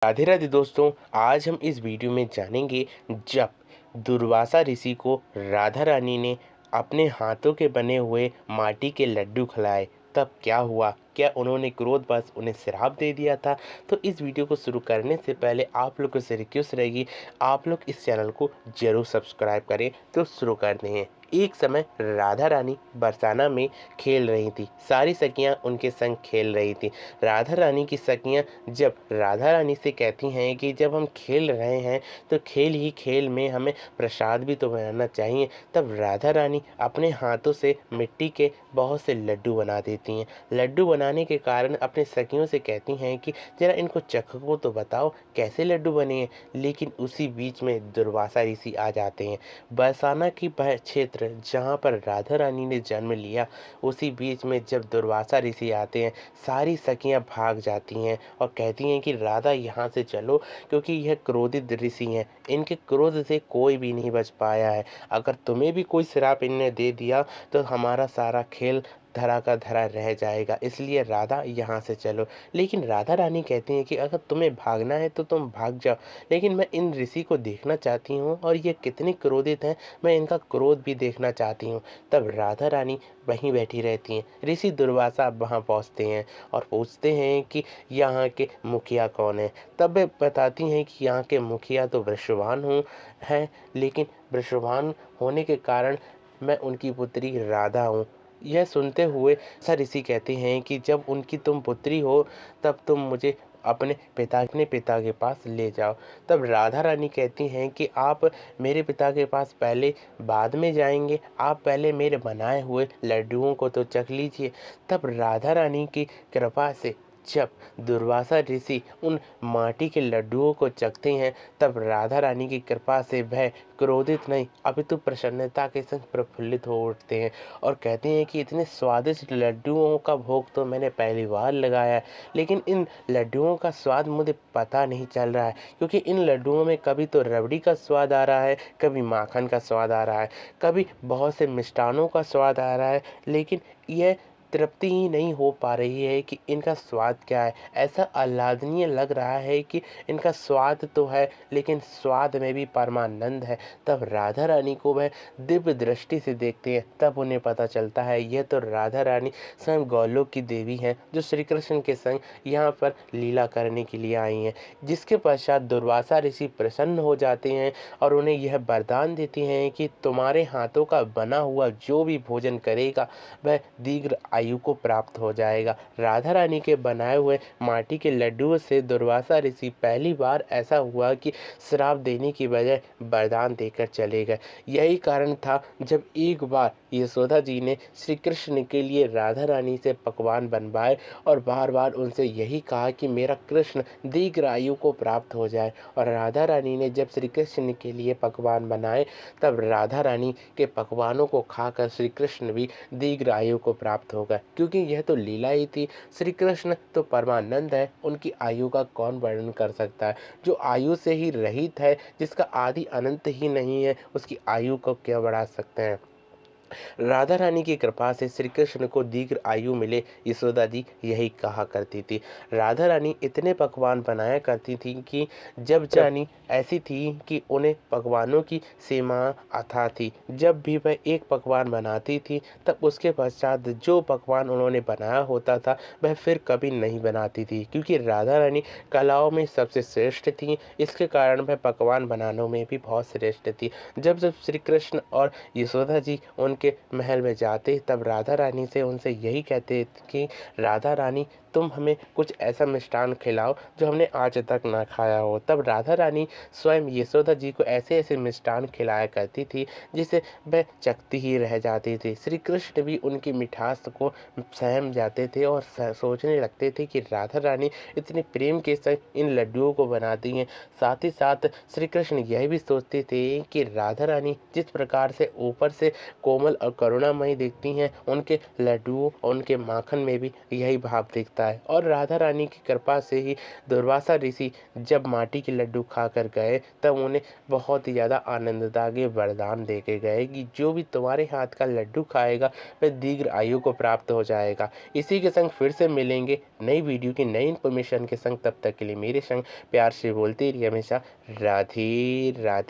राधे राधे दोस्तों, आज हम इस वीडियो में जानेंगे जब दुर्वासा ऋषि को राधा रानी ने अपने हाथों के बने हुए माटी के लड्डू खिलाए तब क्या हुआ। क्या उन्होंने क्रोधवश उन्हें श्राप दे दिया था। तो इस वीडियो को शुरू करने से पहले आप लोगों से रिक्वेस्ट रहेगी, आप लोग इस चैनल को जरूर सब्सक्राइब करें। तो शुरू करते हैं। एक समय राधा रानी बरसाना में खेल रही थी। सारी सखियां उनके संग खेल रही थी। राधा रानी की सखियां जब राधा रानी से कहती हैं कि जब हम खेल रहे हैं तो खेल ही खेल में हमें प्रसाद भी तो बनाना चाहिए, तब राधा रानी अपने हाथों से मिट्टी के बहुत से लड्डू बना देती हैं। लड्डू बनाने के कारण अपने सखियों से कहती हैं कि जरा इनको चखो तो बताओ कैसे लड्डू बने हैं। लेकिन उसी बीच में दुर्वासा ऋषि आ जाते हैं। बरसाना की वह क्षेत्र जहाँ पर राधा रानी ने जन्म लिया, उसी बीच में जब दुर्वासा ऋषि आते हैं, सारी सखियां भाग जाती हैं और कहती हैं कि राधा यहाँ से चलो, क्योंकि यह क्रोधित ऋषि हैं। इनके क्रोध से कोई भी नहीं बच पाया है। अगर तुम्हें भी कोई श्राप इनने दे दिया तो हमारा सारा खेल धरा का धरा रह जाएगा, इसलिए राधा यहाँ से चलो। लेकिन राधा रानी कहती हैं कि अगर तुम्हें भागना है तो तुम भाग जाओ, लेकिन मैं इन ऋषि को देखना चाहती हूँ और ये कितने क्रोधित हैं, मैं इनका क्रोध भी देखना चाहती हूँ। तब राधा रानी वहीं बैठी रहती हैं। ऋषि दुर्वासा वहाँ पहुँचते हैं और पूछते हैं कि यहाँ के मुखिया कौन है। तब वे बताती हैं कि यहाँ के मुखिया तो वृषभान हैं, लेकिन वृषभान होने के कारण मैं उनकी पुत्री राधा हूँ। यह सुनते हुए ऋषि कहते हैं कि जब उनकी तुम पुत्री हो तब तुम मुझे अपने पिता के पास ले जाओ। तब राधा रानी कहती हैं कि आप मेरे पिता के पास पहले बाद में जाएंगे, आप पहले मेरे बनाए हुए लड्डुओं को तो चख लीजिए। तब राधा रानी की कृपा से जब दुर्वासा ऋषि उन माटी के लड्डुओं को चखते हैं, तब राधा रानी की कृपा से वह क्रोधित नहीं अपितु प्रसन्नता के संग प्रफुल्लित हो उठते हैं और कहते हैं कि इतने स्वादिष्ट लड्डुओं का भोग तो मैंने पहली बार लगाया है, लेकिन इन लड्डुओं का स्वाद मुझे पता नहीं चल रहा है, क्योंकि इन लड्डुओं में कभी तो रबड़ी का स्वाद आ रहा है, कभी माखन का स्वाद आ रहा है, कभी बहुत से मिष्ठानों का स्वाद आ रहा है, लेकिन यह तृप्ति ही नहीं हो पा रही है कि इनका स्वाद क्या है। ऐसा आह्लादनीय लग रहा है कि इनका स्वाद तो है, लेकिन स्वाद में भी परमानंद है। तब राधा रानी को वह दिव्य दृष्टि से देखते हैं, तब उन्हें पता चलता है यह तो राधा रानी स्वयं गौलोक की देवी हैं, जो श्री कृष्ण के संग यहाँ पर लीला करने के लिए आई हैं। जिसके पश्चात दुर्वासा ऋषि प्रसन्न हो जाते हैं और उन्हें यह वरदान देते हैं कि तुम्हारे हाथों का बना हुआ जो भी भोजन करेगा वह दीर्घ आयु को प्राप्त हो जाएगा। राधा रानी के बनाए हुए माटी के लड्डुओं से दुर्वासा ऋषि पहली बार ऐसा हुआ कि श्राप देने की बजाय वरदान देकर चले गए। यही कारण था जब एक बार यशोदा जी ने श्री कृष्ण के लिए राधा रानी से पकवान बनवाए और बार बार उनसे यही कहा कि मेरा कृष्ण दीर्घ आयु को प्राप्त हो जाए। और राधा रानी ने जब श्री कृष्ण के लिए पकवान बनाए, तब राधा रानी के पकवानों को खाकर श्री कृष्ण भी दीर्घ आयु को प्राप्त हो गए, क्योंकि यह तो लीला ही थी। श्री कृष्ण तो परमानंद है, उनकी आयु का कौन वर्णन कर सकता है। जो आयु से ही रहित है, जिसका आदि अनंत ही नहीं है, उसकी आयु को क्या बढ़ा सकते हैं। राधा रानी की कृपा से श्री कृष्ण को दीर्घ आयु मिले, यशोदा जी यही कहा करती थी। राधा रानी इतने पकवान बनाया करती थी कि जब रानी ऐसी थी कि उन्हें पकवानों की सीमा अथाह थी। जब भी वह एक पकवान बनाती थी, तब उसके पश्चात जो पकवान उन्होंने बनाया होता था वह फिर कभी नहीं बनाती थी, क्योंकि राधा रानी कलाओं में सबसे श्रेष्ठ थी। इसके कारण वह पकवान बनाने में भी बहुत श्रेष्ठ थी। जब जब श्री कृष्ण और यशोदा जी उनके महल में जाते, तब राधा रानी से उनसे यही कहते कि राधा रानी तुम हमें कुछ ऐसा मिष्ठान खिलाओ जो हमने आज तक ना खाया हो। तब राधा रानी स्वयं यशोदा जी को ऐसे ऐसे मिष्ठान खिलाया करती थी जिसे वह चखती ही रह जाती थी। श्री कृष्ण भी उनकी मिठास को सहम जाते थे और सोचने लगते थे कि राधा रानी इतने प्रेम के साथ इन लड्डुओं को बनाती हैं। साथ ही साथ श्री कृष्ण यह भी सोचते थे कि राधा रानी जिस प्रकार से ऊपर से कोमल और करुणामयी दिखती हैं, उनके लड्डुओं और उनके माखन में भी यही भाव दिखता होता है। और राधा रानी की कृपा से ही दुर्वासा ऋषि जब माटी के लड्डू खाकर गए तब उन्हें बहुत ही ज़्यादा आनंददायक वरदान दे के गए कि जो भी तुम्हारे हाथ का लड्डू खाएगा वह दीर्घ आयु को प्राप्त हो जाएगा। इसी के संग फिर से मिलेंगे नई वीडियो की नई इन्फॉर्मेशन के संग। तब तक के लिए मेरे संग प्यार से बोलते रहिए हमेशा राधे राधे।